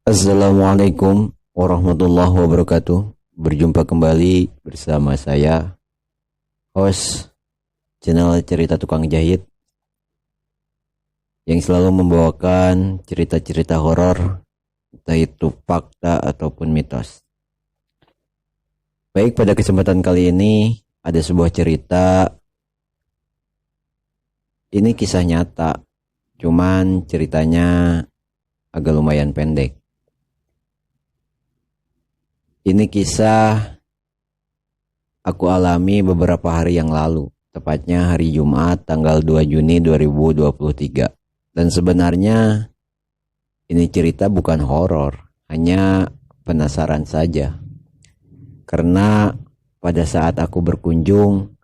Assalamualaikum warahmatullahi wabarakatuh. Berjumpa kembali bersama saya, host channel Cerita Tukang Jahit, yang selalu membawakan cerita-cerita horor, entah itu fakta ataupun mitos. Baik, pada kesempatan kali ini ada sebuah cerita. Ini kisah nyata, cuman ceritanya agak lumayan pendek. Ini kisah aku alami beberapa hari yang lalu, tepatnya hari Jumat tanggal 2 Juni 2023. Dan sebenarnya ini cerita bukan horor, hanya penasaran saja. Karena pada saat aku berkunjung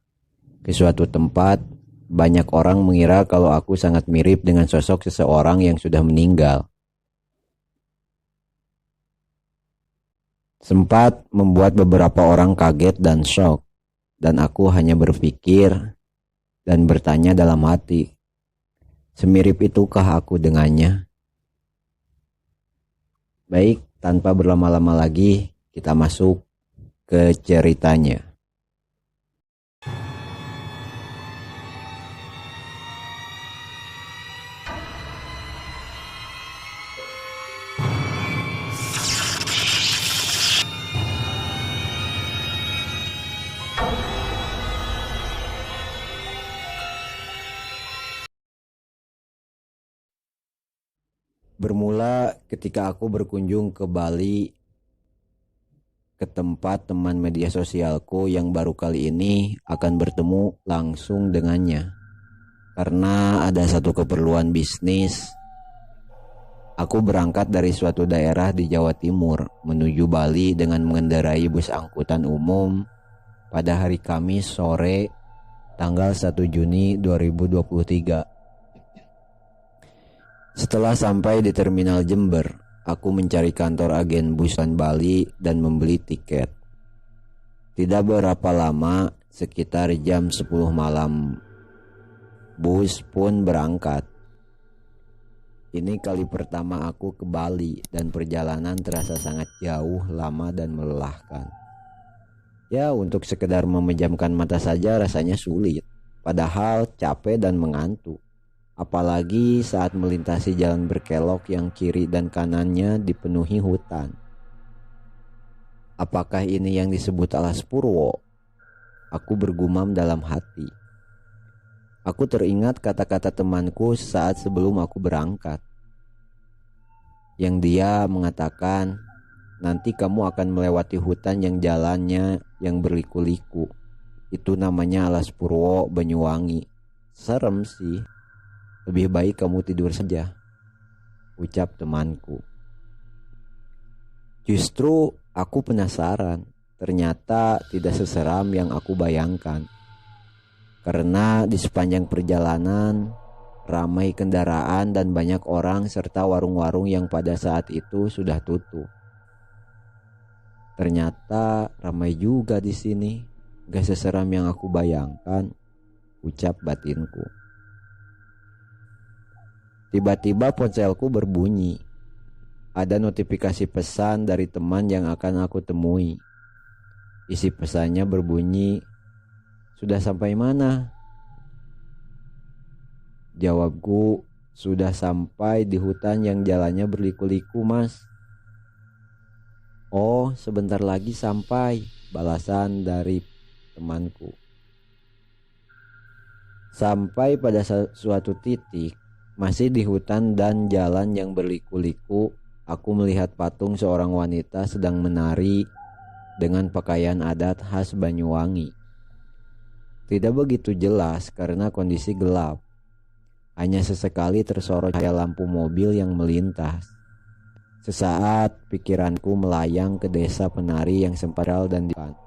ke suatu tempat, banyak orang mengira kalau aku sangat mirip dengan sosok seseorang yang sudah meninggal. Sempat membuat beberapa orang kaget dan shock, dan aku hanya berpikir dan bertanya dalam hati, semirip itukah aku dengannya? Baik, tanpa berlama-lama lagi, kita masuk ke ceritanya. Bermula ketika aku berkunjung ke Bali, ke tempat teman media sosialku yang baru kali ini akan bertemu langsung dengannya. Karena ada satu keperluan bisnis, aku berangkat dari suatu daerah di Jawa Timur menuju Bali dengan mengendarai bus angkutan umum pada hari Kamis sore tanggal 1 Juni 2023. Setelah sampai di Terminal Jember, aku mencari kantor agen busan Bali dan membeli tiket. Tidak berapa lama, sekitar jam 10 malam, bus pun berangkat. Ini kali pertama aku ke Bali dan perjalanan terasa sangat jauh, lama dan melelahkan. Ya, untuk sekedar memejamkan mata saja rasanya sulit, padahal capek dan mengantuk. Apalagi saat melintasi jalan berkelok yang kiri dan kanannya dipenuhi hutan. Apakah ini yang disebut alas Purwo? Aku bergumam dalam hati. Aku teringat kata-kata temanku saat sebelum aku berangkat. Yang dia mengatakan, nanti kamu akan melewati hutan yang jalannya yang berliku-liku. Itu namanya alas Purwo Banyuwangi. Serem sih. Lebih baik kamu tidur saja, ucap temanku. Justru aku penasaran, ternyata tidak seseram yang aku bayangkan. Karena di sepanjang perjalanan, ramai kendaraan dan banyak orang serta warung-warung yang pada saat itu sudah tutup. Ternyata ramai juga di sini, gak seseram yang aku bayangkan, ucap batinku. Tiba-tiba ponselku berbunyi. Ada notifikasi pesan dari teman yang akan aku temui. Isi pesannya berbunyi, "Sudah sampai mana?" Jawabku, "Sudah sampai di hutan yang jalannya berliku-liku, Mas." "Oh, sebentar lagi sampai," balasan dari temanku. Sampai pada suatu titik, masih di hutan dan jalan yang berliku-liku, aku melihat patung seorang wanita sedang menari dengan pakaian adat khas Banyuwangi. Tidak begitu jelas karena kondisi gelap. Hanya sesekali tersorot cahaya lampu mobil yang melintas. Sesaat pikiranku melayang ke desa penari yang sempat viral dan dipan.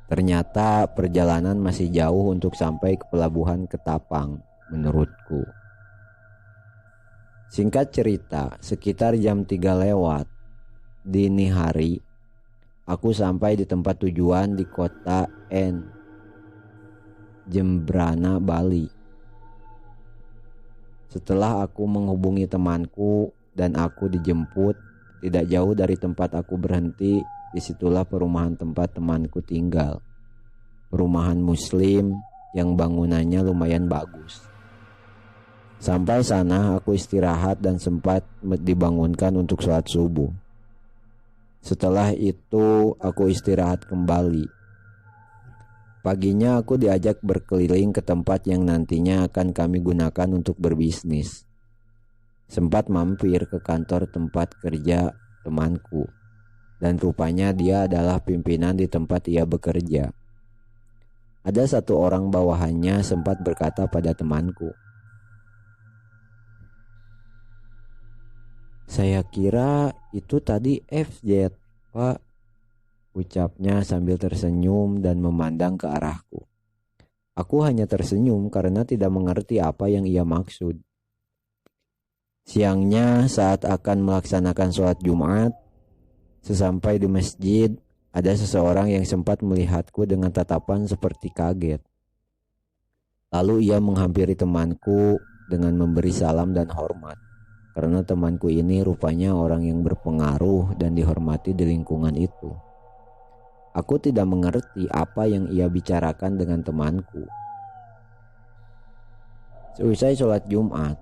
Ternyata perjalanan masih jauh untuk sampai ke pelabuhan Ketapang, menurutku. Singkat cerita, sekitar jam 3 lewat, dini hari, aku sampai di tempat tujuan di kota Jembrana, Bali. Setelah aku menghubungi temanku dan aku dijemput tidak jauh dari tempat aku berhenti, disitulah perumahan tempat temanku tinggal. Perumahan muslim yang bangunannya lumayan bagus. Sampai sana aku istirahat dan sempat dibangunkan untuk sholat subuh. Setelah itu aku istirahat kembali. Paginya aku diajak berkeliling ke tempat yang nantinya akan kami gunakan untuk berbisnis. Sempat mampir ke kantor tempat kerja temanku, dan rupanya dia adalah pimpinan di tempat ia bekerja. Ada satu orang bawahannya sempat berkata pada temanku, "Saya kira itu tadi FZ, Pak," ucapnya sambil tersenyum dan memandang ke arahku. Aku hanya tersenyum karena tidak mengerti apa yang ia maksud. Siangnya saat akan melaksanakan sholat Jumat, sesampai di masjid, ada seseorang yang sempat melihatku dengan tatapan seperti kaget. Lalu ia menghampiri temanku dengan memberi salam dan hormat. Karena temanku ini rupanya orang yang berpengaruh dan dihormati di lingkungan itu. Aku tidak mengerti apa yang ia bicarakan dengan temanku. Seusai sholat Jumat,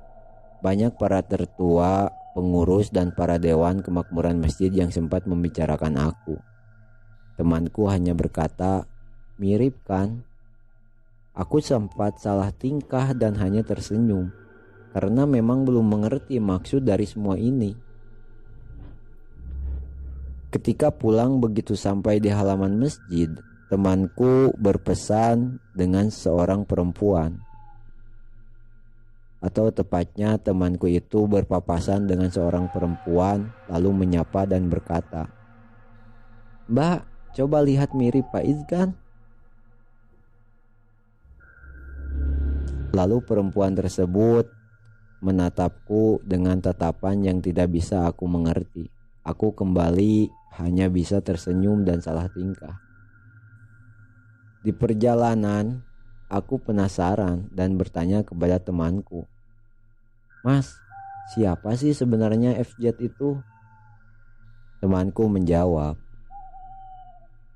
banyak para tertua, pengurus, dan para dewan kemakmuran masjid yang sempat membicarakan aku. Temanku hanya berkata, "Mirip kan?" Aku sempat salah tingkah dan hanya tersenyum, karena memang belum mengerti maksud dari semua ini. Ketika pulang begitu sampai di halaman masjid, temanku berpesan dengan seorang perempuan. Atau tepatnya temanku itu berpapasan dengan seorang perempuan lalu menyapa dan berkata, "Mbak, coba lihat mirip Pak Izkan." Lalu perempuan tersebut menatapku dengan tatapan yang tidak bisa aku mengerti. Aku kembali hanya bisa tersenyum dan salah tingkah. Di perjalanan, aku penasaran dan bertanya kepada temanku, "Mas, siapa sih sebenarnya FZ itu?" Temanku menjawab,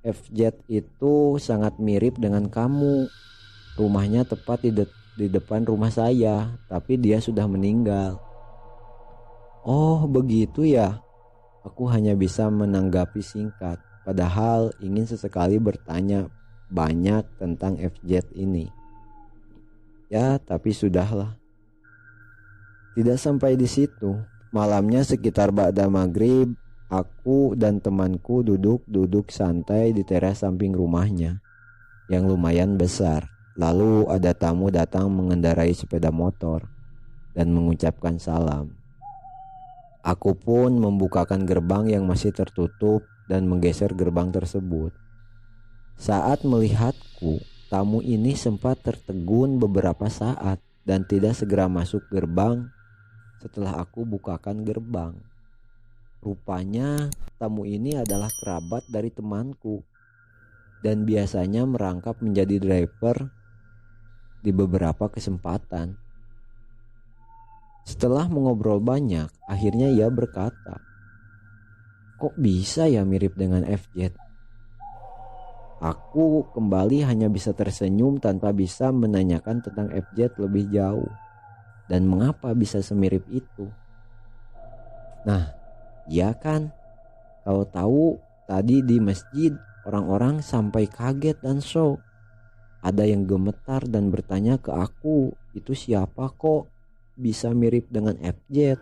"FZ itu sangat mirip dengan kamu. Rumahnya tepat di depan rumah saya, tapi dia sudah meninggal." "Oh, begitu ya?" Aku hanya bisa menanggapi singkat, padahal ingin sesekali bertanya banyak tentang FZ ini. Ya, tapi sudahlah. Tidak sampai di situ. Malamnya sekitar ba'da maghrib, aku dan temanku duduk santai di teras samping rumahnya yang lumayan besar. Lalu ada tamu datang mengendarai sepeda motor dan mengucapkan salam. Aku pun membukakan gerbang yang masih tertutup dan menggeser gerbang tersebut. Saat melihatku, tamu ini sempat tertegun beberapa saat dan tidak segera masuk gerbang setelah aku bukakan gerbang. Rupanya tamu ini adalah kerabat dari temanku dan biasanya merangkap menjadi driver di beberapa kesempatan. Setelah mengobrol banyak, akhirnya ia berkata, "Kok bisa ya mirip dengan FZ?" Aku kembali hanya bisa tersenyum tanpa bisa menanyakan tentang FZ lebih jauh dan mengapa bisa semirip itu. Nah, iya kan? Tahu-tahu tadi di masjid orang-orang sampai kaget dan shock. Ada yang gemetar dan bertanya ke aku, "Itu siapa kok bisa mirip dengan FZ?"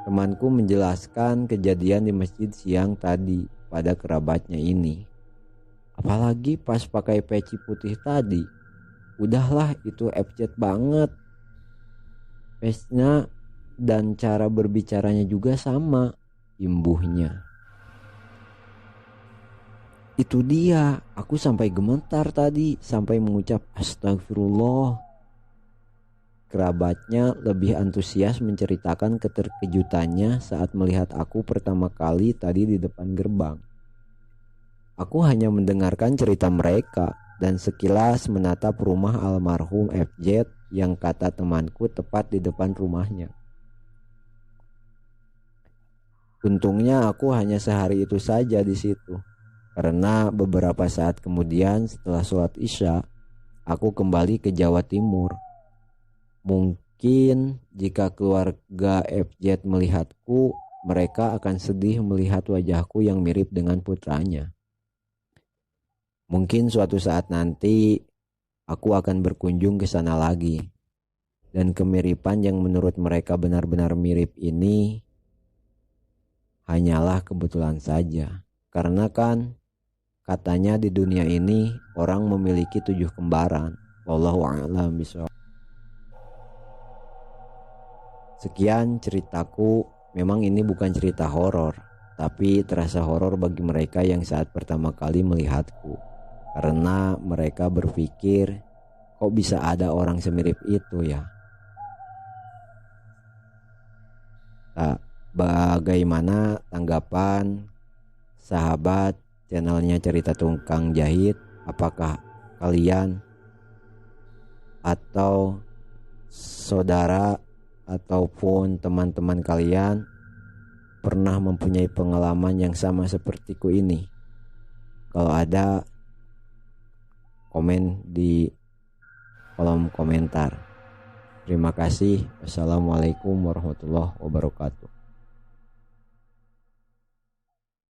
Temanku menjelaskan kejadian di masjid siang tadi pada kerabatnya ini. Apalagi pas pakai peci putih tadi. Udahlah, itu FZ banget. Face-nya dan cara berbicaranya juga sama, imbuhnya. Itu dia, aku sampai gemetar tadi, sampai mengucap astagfirullah. Kerabatnya lebih antusias menceritakan keterkejutannya saat melihat aku pertama kali tadi di depan gerbang. Aku hanya mendengarkan cerita mereka dan sekilas menatap rumah almarhum FJ yang kata temanku tepat di depan rumahnya. Untungnya aku hanya sehari itu saja di situ, karena beberapa saat kemudian setelah sholat Isya, aku kembali ke Jawa Timur. Mungkin jika keluarga FJ melihatku, mereka akan sedih melihat wajahku yang mirip dengan putranya. Mungkin suatu saat nanti aku akan berkunjung ke sana lagi. Dan kemiripan yang menurut mereka benar-benar mirip ini hanyalah kebetulan saja. Karena kan katanya di dunia ini orang memiliki 7 kembaran. Wallahu a'lam bishawab. Sekian ceritaku. Memang ini bukan cerita horor, tapi terasa horor bagi mereka yang saat pertama kali melihatku. Karena mereka berpikir, kok bisa ada orang semirip itu ya? Nah, bagaimana tanggapan sahabat channelnya Cerita Tukang Jahit? Apakah kalian atau saudara ataupun teman-teman kalian pernah mempunyai pengalaman yang sama sepertiku ini? Kalau ada, komen di kolom komentar. Terima kasih. Wassalamualaikum warahmatullahi wabarakatuh.